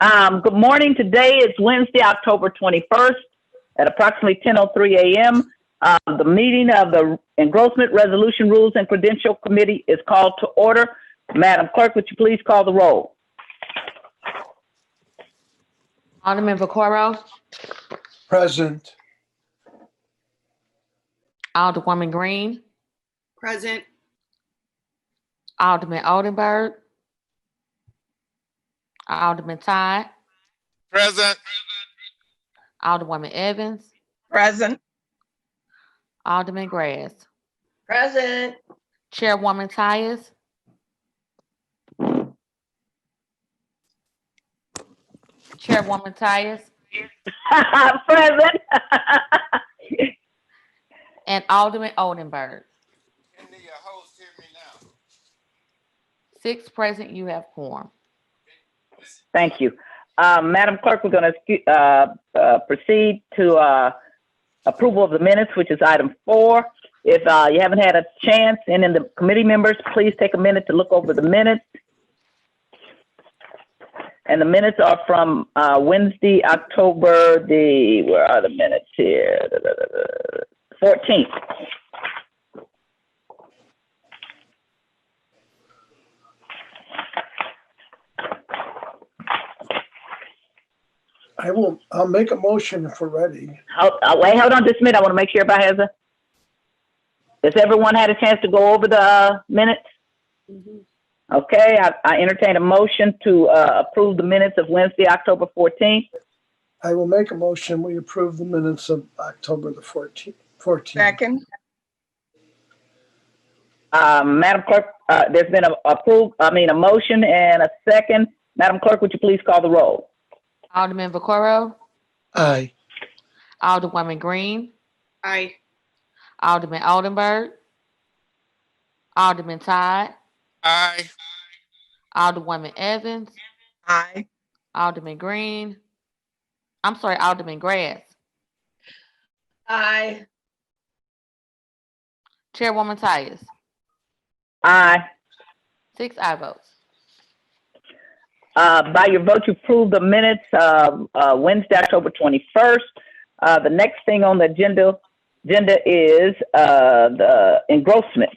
Good morning. Today is Wednesday, October 21st at approximately 10:03 a.m. The meeting of the Engrossment Resolution Rules and Credential Committee is called to order. Madam Clerk, would you please call the roll? Alderman Vaccaro. Present. Alderwoman Green. Present. Alderman Oldenburg. Alderman Todd. Present. Alderwoman Evans. Present. Alderman Grass. Present. Chairwoman Tyus. Chairwoman Tyus. Present. And Alderman Oldenburg. Can the host hear me now? 6 present, you have quorum. Thank you. Madam Clerk, we're going to proceed to approval of the minutes, which is item 4. If you haven't had a chance, and in the committee members, please take a minute to look over the minutes. And the minutes are from Wednesday, October where are the minutes here? 14th. I'll make a motion if we're ready. Wait, hold on just a minute. I want to make sure everybody has everyone had a chance to go over the minutes? Mm-hmm. Okay, I entertain a motion to approve the minutes of Wednesday, October 14th. I will make a motion. We approve the minutes of October the 14th. Second. Madam Clerk, there's been a motion and a second. Madam Clerk, would you please call the roll? Alderman Vaccaro. Aye. Alderwoman Green. Aye. Alderman Oldenburg. Alderman Todd. Aye. Alderwoman Evans. Aye. Alderman Green. I'm sorry, Alderman Grass. Aye. Chairwoman Tyus. Aye. 6 aye votes. By your vote, you approve the minutes Wednesday, October 21st. The next thing on the agenda is the engrossments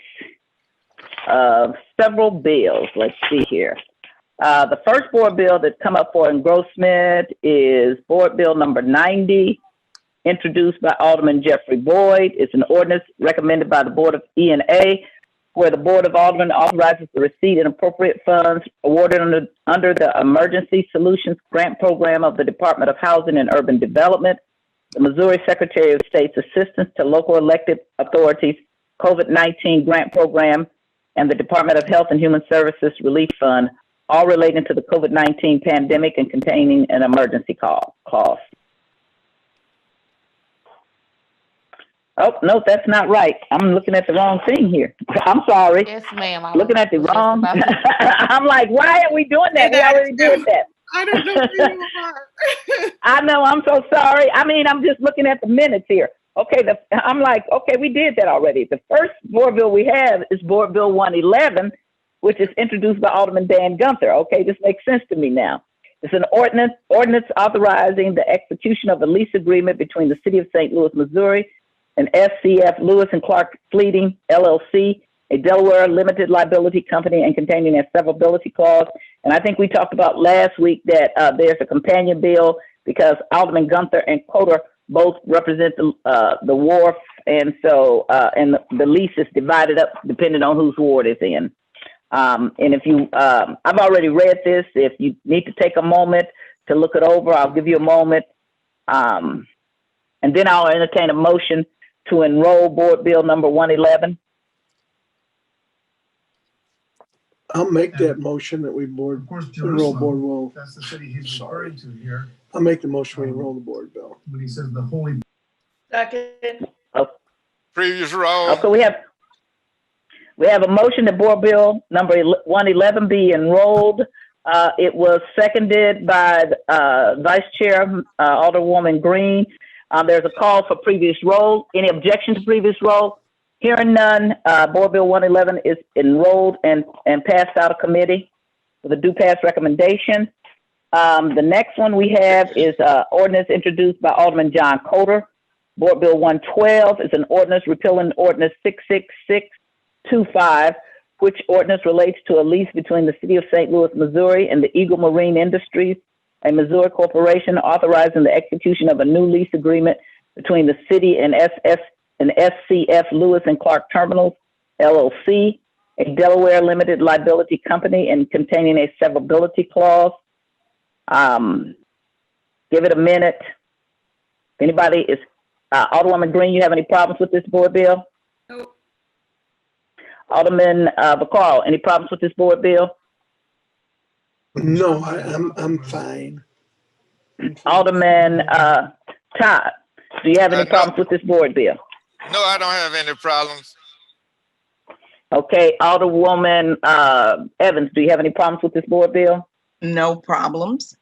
of several bills. Let's see here. The first board bill that come up for engrossment is Board Bill number 90, introduced by Alderman Jeffrey Boyd. It's an ordinance recommended by the Board of ENA, where the Board of Aldermen authorizes the receipt and appropriate funds awarded under the Emergency Solutions Grant Program of the Department of Housing and Urban Development, the Missouri Secretary of State's Assistance to Local Elected Authorities COVID-19 Grant Program, and the Department of Health and Human Services Relief Fund, all relating to the COVID-19 pandemic and containing an emergency clause. Oh, no, that's not right. I'm looking at the wrong thing here. I'm sorry. Yes, ma'am. Looking at the wrong. I'm like, why are we doing that? We already did that. I don't know who you are. I know. I'm so sorry. I mean, I'm just looking at the minutes here. Okay. I'm like, okay, we did that already. The first board bill we have is Board Bill 111, which is introduced by Alderman Dan Gunther. Okay, this makes sense to me now. It's an ordinance authorizing the execution of a lease agreement between the City of St. Louis, Missouri, and SCF Lewis and Clark Fleeting, LLC, a Delaware limited liability company, and containing a severability clause. And I think we talked about last week that there's a companion bill because Alderman Gunther and Coder both represent the wharf, and so and the lease is divided up depending on whose ward it's in. And if you, I've already read this. If you need to take a moment to look it over, I'll give you a moment, and then I'll entertain a motion to enroll Board Bill number 111. I'll make that motion that we Of course, enroll board Jerusalem, will. that's the city he's referring to here. I'll make the motion we enroll the board bill. When he says the holy. Second. Previous roll. Okay, we have a motion that Board Bill number 111 be enrolled. It was seconded by Vice Chair Alderwoman Green. There's a call for previous roll. Any objection to previous roll? Hearing none, Board Bill 111 is enrolled and passed out of committee with a due pass recommendation. The next one we have is ordinance introduced by Alderman John Coder. Board Bill 112 is an ordinance repealing Ordinance 66625, which ordinance relates to a lease between the City of St. Louis, Missouri and the Eagle Marine Industries, a Missouri corporation, authorizing the execution of a new lease agreement between the city and SCF Lewis and Clark Terminals, LLC, a Delaware limited liability company, and containing a severability clause. Give it a minute. If anybody is, Alderwoman Green, you have any problems with this board bill? Nope. Alderman Vaccaro, any problems with this board bill? No, I'm fine. Alderman Todd, do you have any No. problems with this board bill? No, I don't have any problems. Okay, Alderwoman Evans, do you have any problems with this board bill? No problems.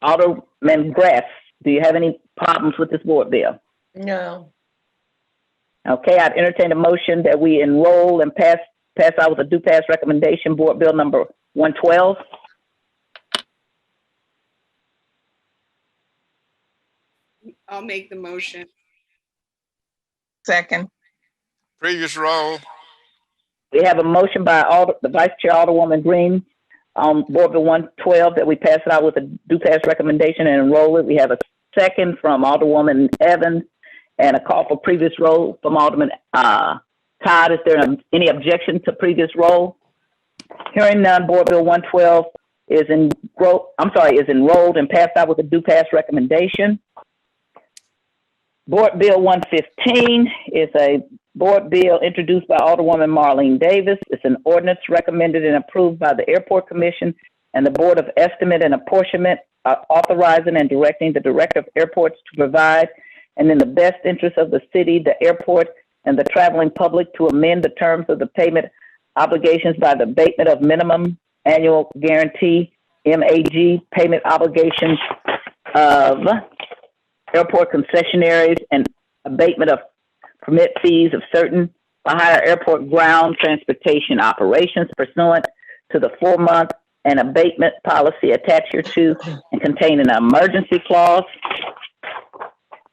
Alderman Grass, do you have any problems with this board bill? No. Okay, I'd entertain a motion that we enroll and pass out with a due pass recommendation, board bill number 112. I'll make the motion. Second. Previous roll. We have a motion by the Vice Chair Alderwoman Green on board bill 112 that we pass it out with a due pass recommendation and enroll it. We have a second from Alderwoman Evans and a call for previous roll from Alderman Todd. Is there any objection to previous roll? Hearing none, board bill 112 is enrolled and passed out with a due pass recommendation. Board Bill 115 is a board bill introduced by Alderwoman Marlene Davis. It's an ordinance recommended and approved by the Airport Commission and the Board of Estimate and Apportionment, authorizing and directing the Director of Airports to provide, and in the best interest of the city, the airport, and the traveling public, to amend the terms of the payment obligations by the abatement of minimum annual guarantee, MAG, payment obligations of airport concessionaires and abatement of permit fees of certain higher airport ground transportation operations pursuant to the 4-month and abatement policy attached hereto and containing an emergency clause.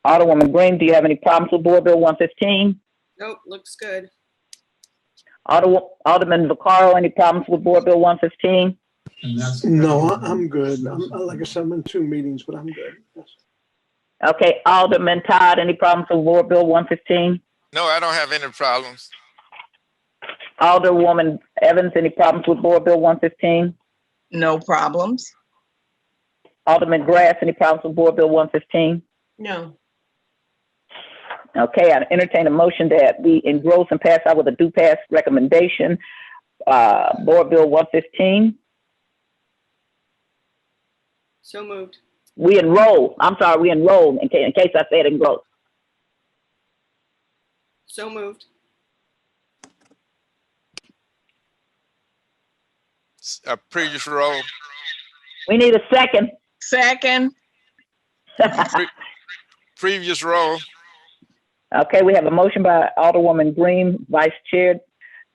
Alderwoman Green, do you have any problems with Board Bill 115? Nope, looks good. Alderman Vaccaro, any problems with Board Bill 115? And that's. No, I'm good. Like I said, I'm in 2 meetings, but I'm good. Okay, Alderman Todd, any problems with Board Bill 115? No, I don't have any problems. Alderwoman Evans, any problems with Board Bill 115? No problems. Alderman Grass, any problems with Board Bill 115? No. Okay, I entertain a motion that we engross and pass out with a due pass recommendation, Board Bill 115. So moved. We enroll in case I said engross. So moved. Previous roll. We need a second. Second. Previous roll. Okay, we have a motion by Alderwoman Green, Vice Chair,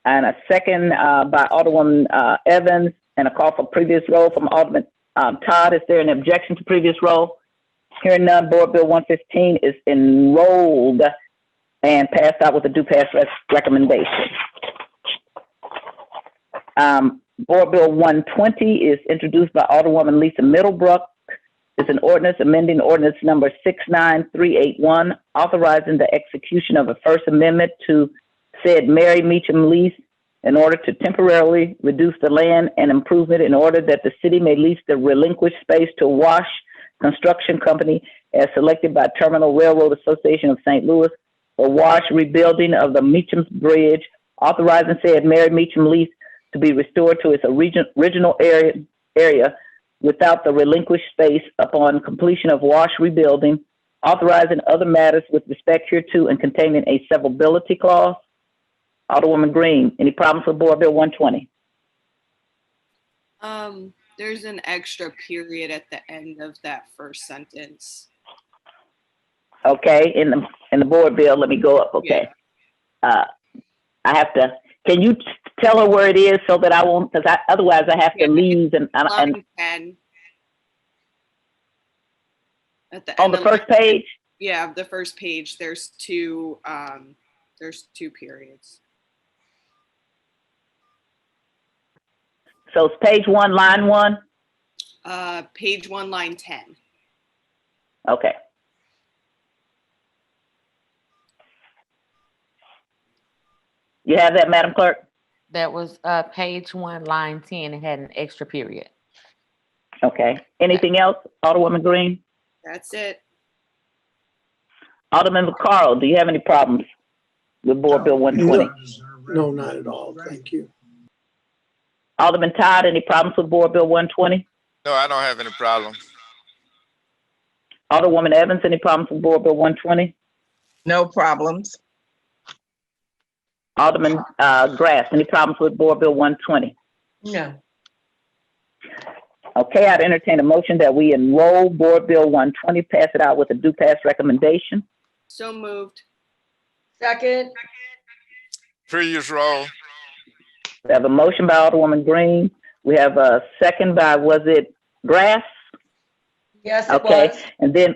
and a second by Alderwoman Evans, and a call for previous roll from Alderman Todd. Is there an objection to previous roll? Hearing none, Board Bill 115 is enrolled and passed out with a due pass recommendation. Board Bill 120 is introduced by Alderwoman Lisa Middlebrook. It's an ordinance amending ordinance number 69381, authorizing the execution of a First Amendment to said Mary Meacham lease in order to temporarily reduce the land and improvement in order that the city may lease the relinquished space to Wash Construction Company as selected by Terminal Railroad Association of St. Louis for Wash rebuilding of the Meacham's Bridge, authorizing said Mary Meacham lease to be restored to its original area without the relinquished space upon completion of Wash rebuilding, authorizing other matters with respect hereto and containing a severability clause. Alderwoman Green, any problems with Board Bill 120? There's an extra period at the end of that first sentence. Okay, in the board bill, let me go up. Okay, I have to. Can you tell her where it is so that I won't? Because otherwise I have to leave and Line 10. At the On end the of first page? yeah, the first page, there's two periods. So it's page 1, line 1? Page 1, line 10. Okay. You have that, Madam Clerk? That was page 1, line 10. It had an extra period. Okay. Anything else, Alderwoman Green? That's it. Alderman Vaccaro, do you have any problems with Board Bill 120? No, not at all. Thank you. Alderman Todd, any problems with Board Bill 120? No, I don't have any problems. Alderwoman Evans, any problems with Board Bill 120? No problems. Alderman Grass, any problems with Board Bill 120? No. Okay, I'd entertain a motion that we enroll Board Bill 120, pass it out with a due pass recommendation. So moved. Second. Previous roll. We have a motion by Alderwoman Green. We have a second by, was it Grass? Yes, it Okay, was. and then,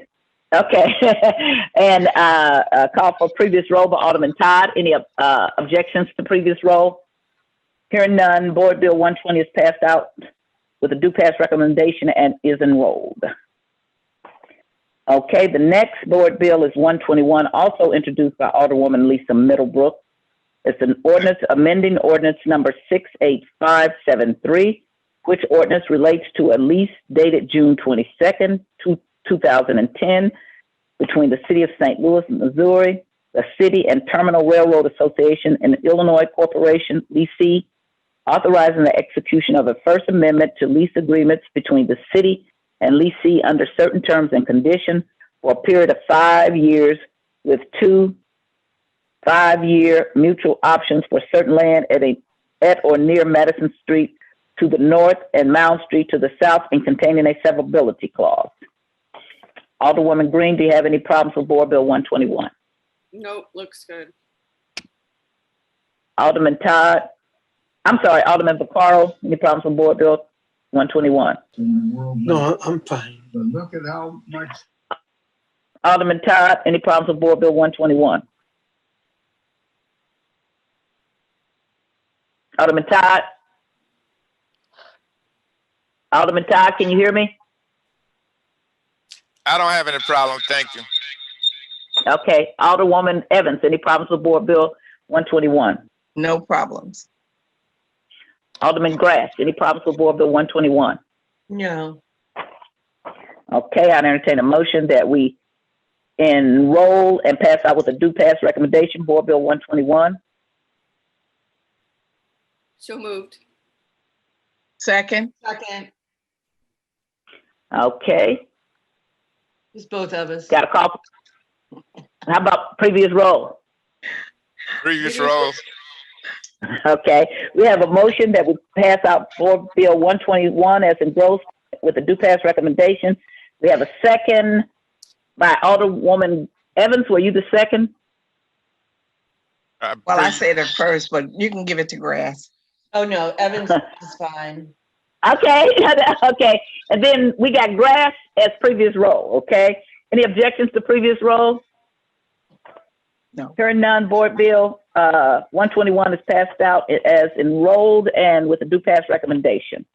okay, and call for previous roll by Alderman Todd. Any objections to previous roll? Hearing none, Board Bill 120 is passed out with a due pass recommendation and is enrolled. Okay, the next Board Bill is 121, also introduced by Alderwoman Lisa Middlebrook. It's an ordinance amending ordinance number 68573, which ordinance relates to a lease dated June 22nd, 2010, between the City of St. Louis, Missouri, the City and Terminal Railroad Association, and Illinois Corporation, leasee, authorizing the execution of a First Amendment to lease agreements between the city and leasee under certain terms and conditions for a period of 5 years with 2 5-year mutual options for certain land at or near Madison Street to the north and Mound Street to the south, and containing a severability clause. Alderwoman Green, do you have any problems with Board Bill 121? Nope, looks good. Alderman Vaccaro, any problems with Board Bill 121? No, I'm fine. But look at how much Alderman Todd, any problems with Board Bill 121? Alderman Todd? Alderman Todd, can you hear me? I don't have any problem. Thank you. Okay. Alderwoman Evans, any problems with Board Bill 121? No problems. Alderman Grass, any problems with Board Bill 121? No. Okay, I entertain a motion that we enroll and pass out with a due pass recommendation, Board Bill 121. So moved. Second. Second. Okay, It's both of us. got a call. How about previous roll? Previous roll. Okay, we have a motion that we pass out Board Bill 121 as engrossed with a due pass recommendation. We have a second by Alderwoman Evans. Were you the second? Well, I said it first, but you can give it to Grass. Oh, no, Evans is fine. Okay, okay. And then we got Grass as previous roll, okay? Any objections to previous roll? No. Hearing none, Board Bill 121 is passed out as enrolled and with a due pass recommendation.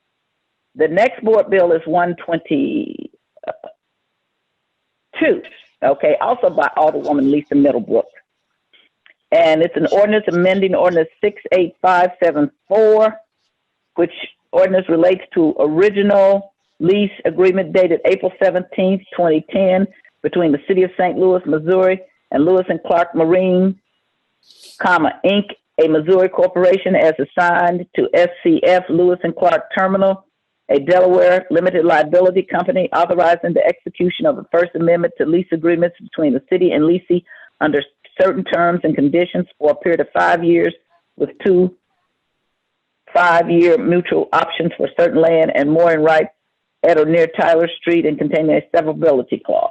The next Board Bill is 122, okay, also by Alderwoman Lisa Middlebrook. And it's an ordinance amending ordinance 68574, which ordinance relates to original lease agreement dated April 17th, 2010, between the City of St. Louis, Missouri, and Lewis and Clark Marine, Inc., a Missouri corporation, as assigned to SCF Lewis and Clark Terminal, a Delaware limited liability company, authorizing the execution of a First Amendment to lease agreements between the city and leasee under certain terms and conditions for a period of 5 years with 2 5-year mutual options for certain land and mooring rights at or near Tyler Street, and containing a severability clause.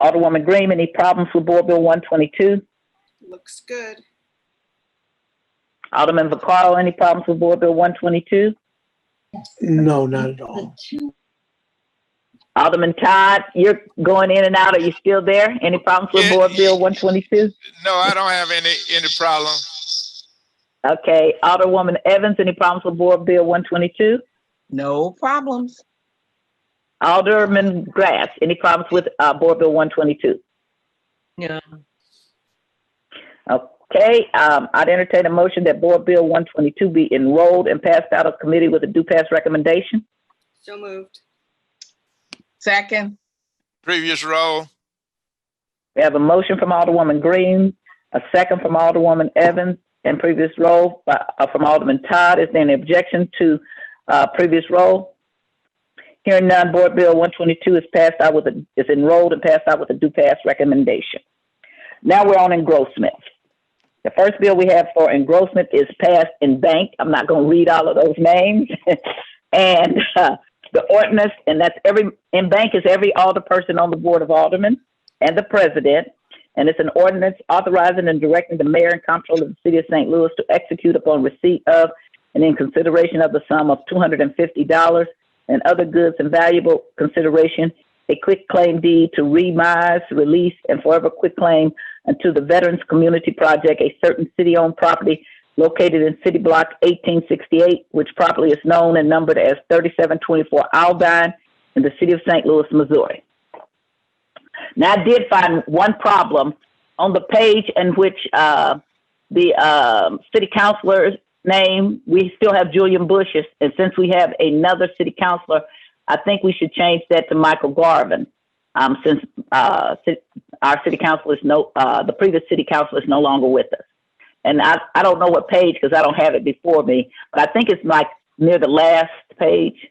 Alderwoman Green, any problems with Board Bill 122? Looks good. Alderman Vaccaro, any problems with Board Bill 122? No, not at all. Alderman Todd, you're going in and out. Are you still there? Any problems with Yeah. Board Bill 122? No, I don't have any problem. Okay. Alderwoman Evans, any problems with Board Bill 122? No problems. Alderman Grass, any problems with Board Bill 122? No. Okay. I'd entertain a motion that Board Bill 122 be enrolled and passed out of committee with a due pass recommendation. So moved. Second. Previous roll. We have a motion from Alderwoman Green, a second from Alderwoman Evans, and previous roll from Alderman Todd. Is there any objection to previous roll? Hearing none, Board Bill 122 is enrolled and passed out with a due pass recommendation. Now we're on engrossment. The first bill we have for engrossment is passed in bank. I'm not going to read all of those names. And the ordinance, and that's in bank is every alderperson on the Board of Aldermen and the president. And it's an ordinance authorizing and directing the mayor and comptroller of the city of St. Louis to execute upon receipt of and in consideration of the sum of $250 and other goods and valuable consideration, a quick claim deed to remise, release, and forever quit claim unto the Veterans Community Project, a certain city-owned property located in City Block 1868, which properly is known and numbered as 3724 Aldine in the city of St. Louis, Missouri. Now, I did find one problem on the page in which the city councilor's name, we still have Julian Bush, and since we have another city councilor, I think we should change that to Michael Garvin, since our city council the previous city council is no longer with us. And I don't know what page because I don't have it before me, but I think it's like near the last page.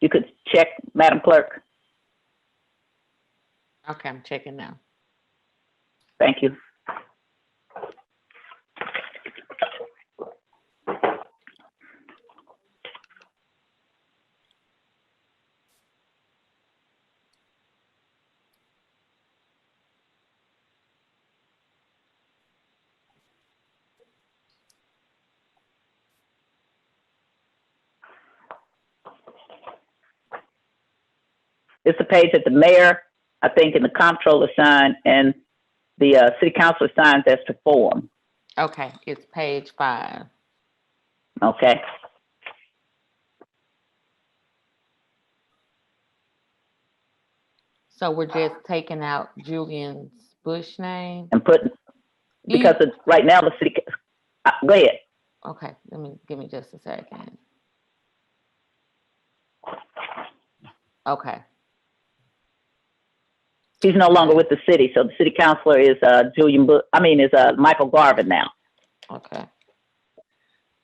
You could check, Madam Clerk. Okay, I'm checking now. Thank you. It's the page that the mayor, I think, and the comptroller sign, and the city councilor signs as to form. Okay, it's page 5. Okay. So we're just taking out Julian's Bush name. And put, because it's right now the city, go ahead. Okay, give me just a second. Okay. He's no longer with the city, so the city councilor is Michael Garvin now. Okay.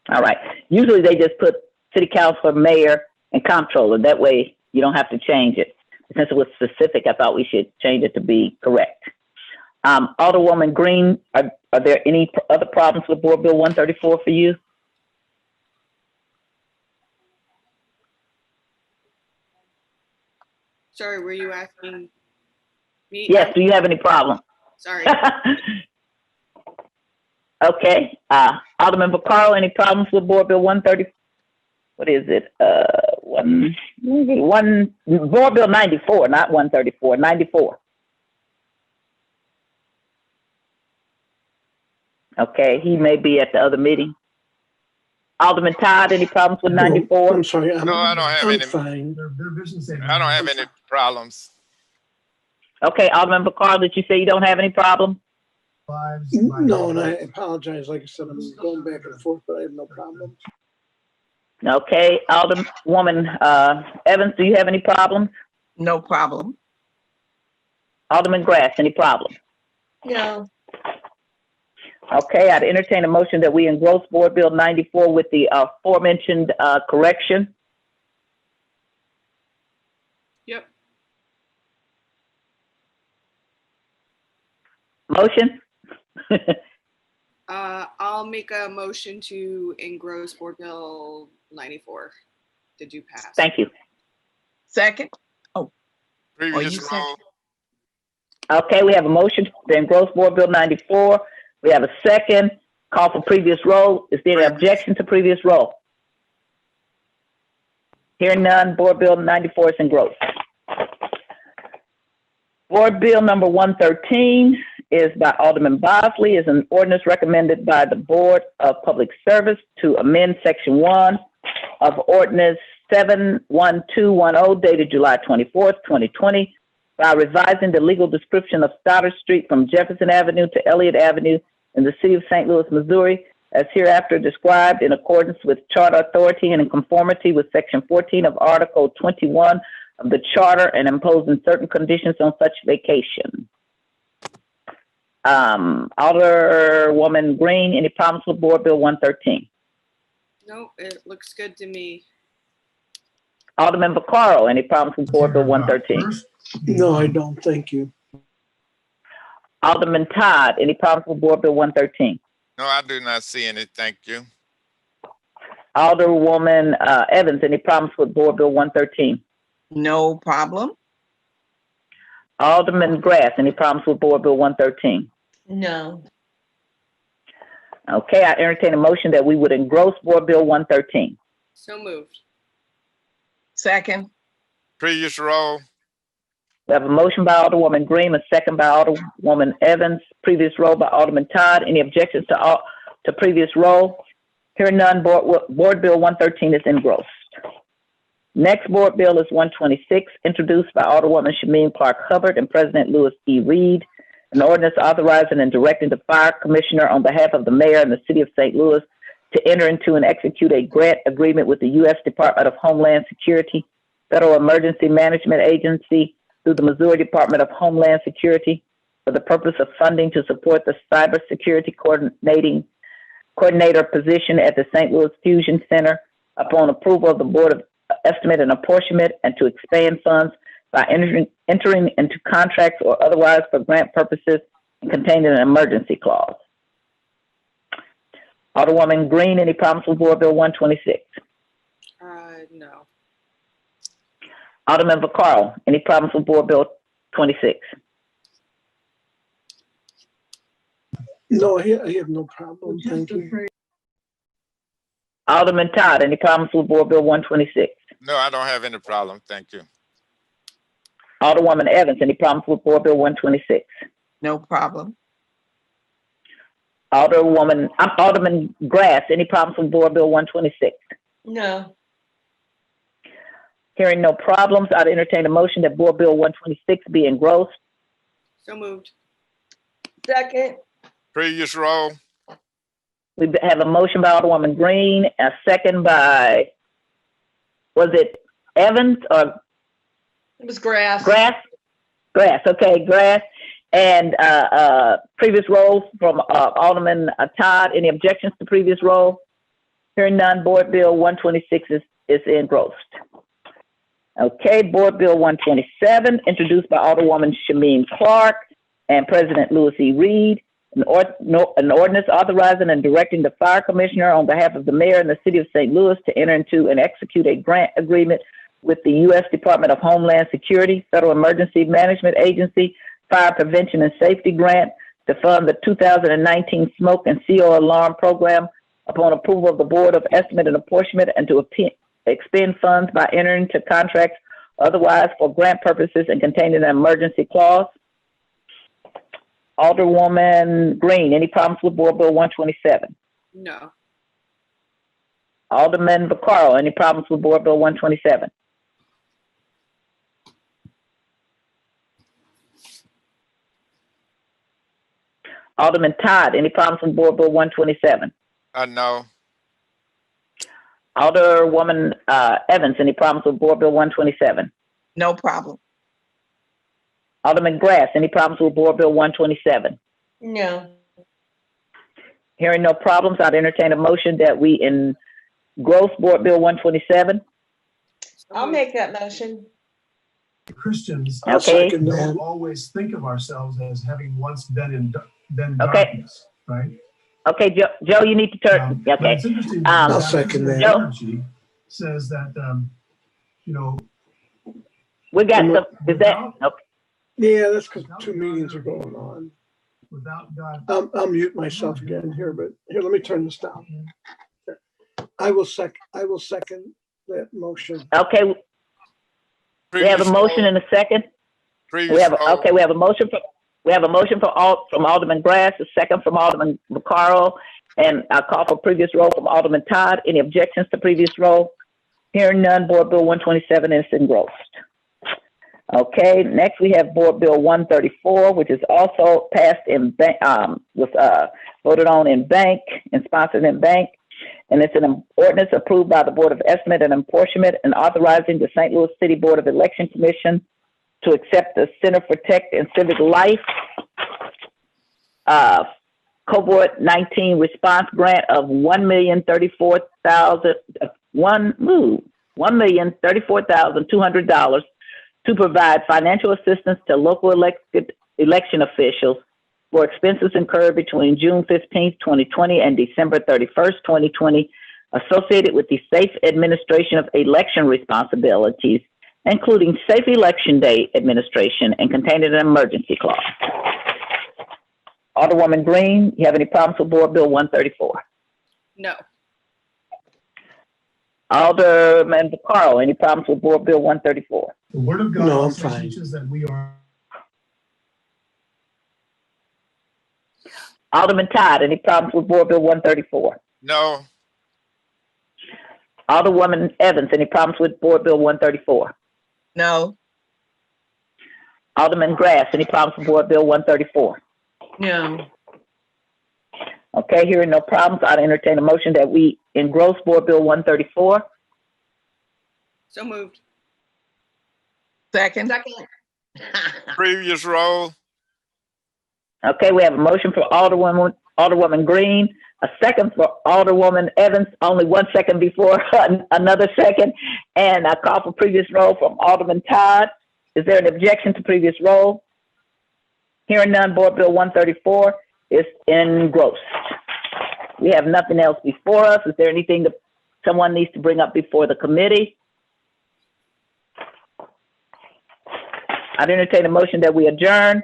All right. Usually they just put city councilor, mayor, and comptroller. That way you don't have to change it. Since it was specific, I thought we should change it to be correct. Alderwoman Green, are there any other problems with Board Bill 134 for you? Sorry, were you asking me? Yes, do you have any problem? Sorry. Okay. Alderman Vaccaro, any problems with Board Bill 130? What is it? Board Bill 94, not 134, 94. Okay, he may be at the other meeting. Alderman Todd, any problems with 94? I'm sorry. No, I don't have any. Fine. Their business. I don't have any problems. Okay, Alderman Vaccaro, did you say you don't have any problem? No, and I apologize. Like I said, I'm going back and forth, but I have no problem. Okay, Alderwoman Evans, do you have any problems? No problem. Alderman Grass, any problems? No. Okay, I'd entertain a motion that we engross Board Bill 94 with the aforementioned correction. Yep. Motion? I'll make a motion to engross Board Bill 94. Did you pass? Thank you. Second. Previous you said- roll. Okay, we have a motion to engross Board Bill 94. We have a second. Call for previous roll. Is there an objection to previous roll? Hearing none, Board Bill 94 is engrossed. Board Bill number 113 is by Alderman Bosley, is an ordinance recommended by the Board of Public Service to amend Section 1 of Ordinance 71210 dated July 24th, 2020 by revising the legal description of Stoddard Street from Jefferson Avenue to Elliott Avenue in the city of St. Louis, Missouri, as hereafter described in accordance with Charter Authority and in conformity with Section 14 of Article 21 of the Charter and imposing certain conditions on such vacation. Alderwoman Green, any problems with Board Bill 113? No, it looks good to me. Alderman Vaccaro, any problems with Board Bill 113? First, No, I don't. Thank you. Alderman Todd, any problems with Board Bill 113? No, I do not see any. Thank you. Alderwoman Evans, any problems with Board Bill 113? No problem. Alderman Grass, any problems with Board Bill 113? No. Okay, I entertain a motion that we would engross Board Bill 113. So moved. Second. Previous roll. We have a motion by Alderwoman Green, a second by Alderwoman Evans, previous roll by Alderman Todd. Any objections to previous roll? Hearing none, Board Bill 113 is engrossed. Next Board Bill is 126, introduced by Alderwoman Shameen Clark Hubbard and President Louis E. Reed, an ordinance authorizing and directing the Fire Commissioner on behalf of the Mayor and the City of St. Louis to enter into and execute a grant agreement with the U.S. Department of Homeland Security, Federal Emergency Management Agency, through the Missouri Department of Homeland Security for the purpose of funding to support the cybersecurity coordinator position at the St. Louis Fusion Center upon approval of the Board of Estimate and Apportionment, and to expand funds by entering into contracts or otherwise for grant purposes and contained in an emergency clause. Alderwoman Green, any problems with Board Bill 126? No. Alderman Vaccaro, any problems with Board Bill 26? No, I have no problem. Thank you. Alderman Todd, any problems with Board Bill 126? No, I don't have any problem. Thank you. Alderwoman Evans, any problems with Board Bill 126? No problem. Alderman Grass, any problems with Board Bill 126? No. Hearing no problems, I'd entertain a motion that Board Bill 126 be engrossed. So moved. Second. Previous roll. We have a motion by Alderwoman Green, a second by, was it Evans or It was grass. Grass? Grass, okay, Grass. And previous roll from Alderman Todd. Any objections to previous roll? Hearing none, Board Bill 126 is engrossed. Okay, Board Bill 127, introduced by Alderwoman Shameen Clark and President Louis E. Reed, an ordinance authorizing and directing the Fire Commissioner on behalf of the Mayor and the City of St. Louis to enter into and execute a grant agreement with the U.S. Department of Homeland Security, Federal Emergency Management Agency, Fire Prevention and Safety Grant to fund the 2019 Smoke and CO Alarm Program upon approval of the Board of Estimate and Apportionment, and to expend funds by entering into contracts otherwise for grant purposes and contained in an emergency clause. Alderwoman Green, any problems with Board Bill 127? No. Alderman Vaccaro, any problems with Board Bill 127? Alderman Todd, any problems with Board Bill 127? No. Alderwoman Evans, any problems with Board Bill 127? No problem. Alderman Grass, any problems with Board Bill 127? No. Hearing no problems, I'd entertain a motion that we engross Board Bill 127. I'll make that motion. Christians I'll Okay. second don't that. always think of ourselves as having once been Okay. darkness, right? Okay, Joe, you need to turn. But Okay. it's interesting. I'll that second that. Energy says that, you know, We got some. Is that okay? Yeah, that's because 2 meetings are going on. without God. I'll mute myself again here, but here, let me turn this down. I will second that motion. Okay, we have a Previous motion roll. and a second. Previous We have, roll. okay, we have a motion from Alderman Grass, a second from Alderman Vaccaro, and I call for previous roll from Alderman Todd. Any objections to previous roll? Hearing none, Board Bill 127 is engrossed. Okay, next we have Board Bill 134, which is also passed in bank, voted on in bank and sponsored in bank. And it's an ordinance approved by the Board of Estimate and Apportionment and authorizing the St. Louis City Board of Election Commission to accept the Center for Tech and Civic Life COVID-19 response grant of $1,034,200 to provide financial assistance to local election officials for expenses incurred between June 15th, 2020 and December 31st, 2020, associated with the safe administration of election responsibilities, including safe election day administration, and contained in an emergency clause. Alderwoman Green, you have any problems with Board Bill 134? No. Alderman Vaccaro, any problems with Board Bill 134? The word of God No, I'm also fine. teaches that we are. Alderman Todd, any problems with Board Bill 134? No. Alderwoman Evans, any problems with Board Bill 134? No, Alderman Grass, any problems with Board Bill 134? No. Okay, hearing no problems, I'd entertain a motion that we engross Board Bill 134. So moved. second, Second. Previous roll. Okay, we have a motion for Alderwoman Green, a second for Alderwoman Evans, only 1 second before another second, and I call for previous roll from Alderman Todd. Is there an objection to previous roll? Hearing none, Board Bill 134 is engrossed. We have nothing else before us. Is there anything that someone needs to bring up before the committee? I'd entertain a motion that we adjourn.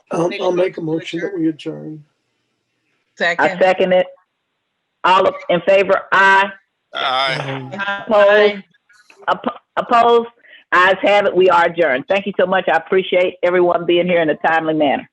I'll make a motion that we adjourn. I second, second it. All in favor, aye. Aye. Opposed? Ayes have it. We are adjourned. Thank you so much. I appreciate everyone being here in a timely manner.